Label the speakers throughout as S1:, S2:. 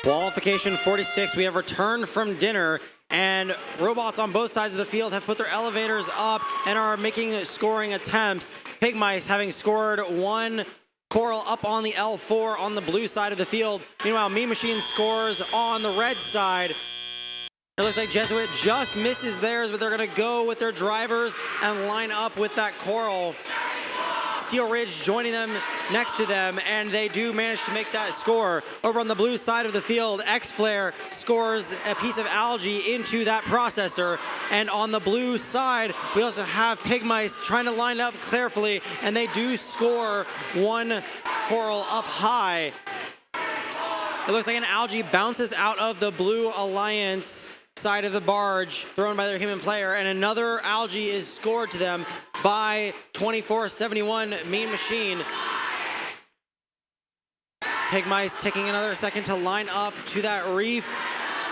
S1: Qualification 46, we have returned from dinner, and robots on both sides of the field have put their elevators up and are making scoring attempts. Pig Mice having scored one coral up on the L4 on the blue side of the field. Meanwhile, Mean Machine scores on the red side. It looks like Jesuit just misses theirs, but they're going to go with their drivers and line up with that coral. Steel Ridge joining them next to them, and they do manage to make that score. Over on the blue side of the field, X-Flare scores a piece of algae into that processor. And on the blue side, we also have Pig Mice trying to line up carefully, and they do score one coral up high. It looks like an algae bounces out of the Blue Alliance side of the barge, thrown by their human player, and another algae is scored to them by 2471 Mean Machine. Pig Mice taking another second to line up to that reef,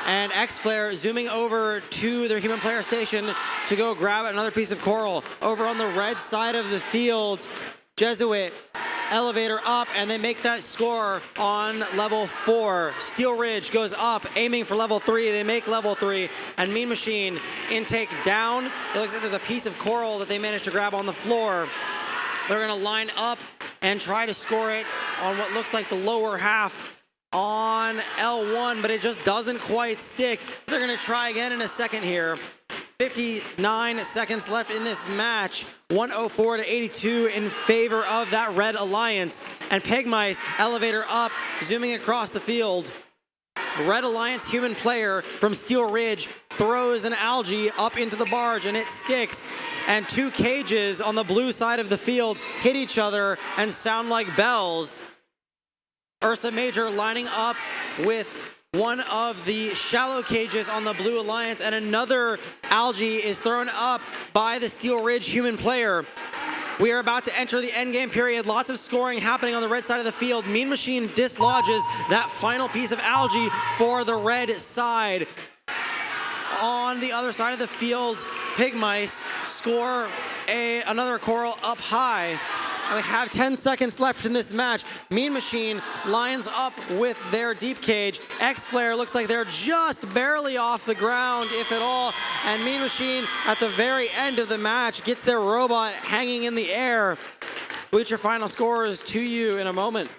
S1: and X-Flare zooming over to their human player station to go grab another piece of coral. Over on the red side of the field, Jesuit elevator up, and they make that score on level 4. Steel Ridge goes up, aiming for level 3. They make level 3, and Mean Machine intake down. It looks like there's a piece of coral that they managed to grab on the floor. They're going to line up and try to score it on what looks like the lower half on L1, but it just doesn't quite stick. They're going to try again in a second here. 59 seconds left in this match. 104 to 82 in favor of that Red Alliance. And Pig Mice, elevator up, zooming across the field. Red Alliance human player from Steel Ridge throws an algae up into the barge, and it sticks. And two cages on the blue side of the field hit each other and sound like bells. Ursa Major lining up with one of the shallow cages on the Blue Alliance, and another algae is thrown up by the Steel Ridge human player. We are about to enter the endgame period. Lots of scoring happening on the red side of the field. Mean Machine dislodges that final piece of algae for the red side. On the other side of the field, Pig Mice score another coral up high. And we have 10 seconds left in this match. Mean Machine lines up with their deep cage. X-Flare looks like they're just barely off the ground, if at all. And Mean Machine, at the very end of the match, gets their robot hanging in the air. We'll get your final scores to you in a moment.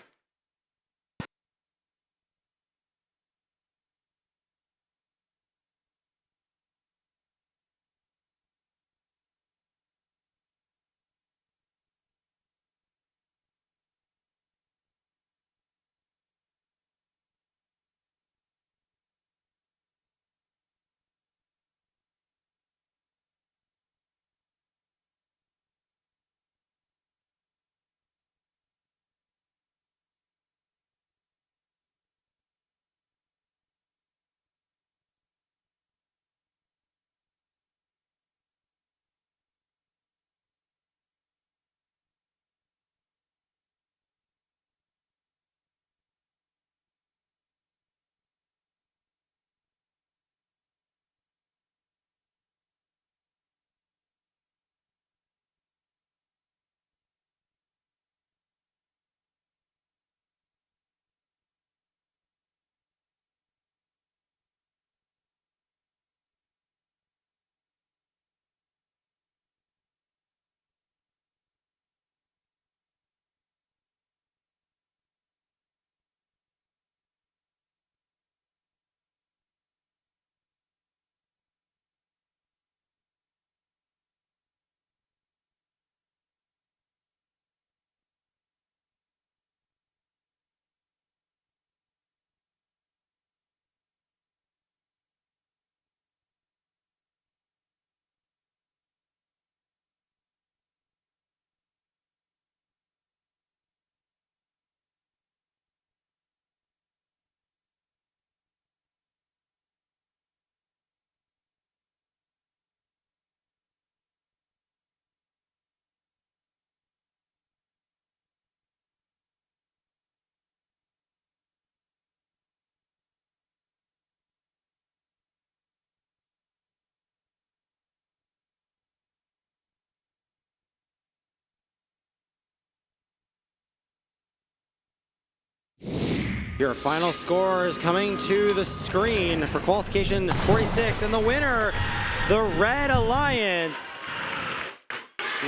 S1: Your final score is coming to the screen for qualification 46, and the winner, the Red Alliance,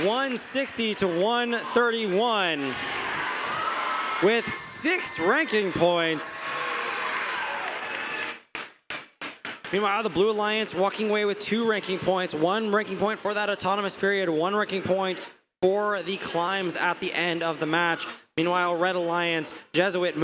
S1: 160 to 131 with 6 ranking points. Meanwhile, the Blue Alliance walking away with 2 ranking points, 1 ranking point for that autonomous period, 1 ranking point for the climbs at the end of the match. Meanwhile, Red Alliance, Jesuit moving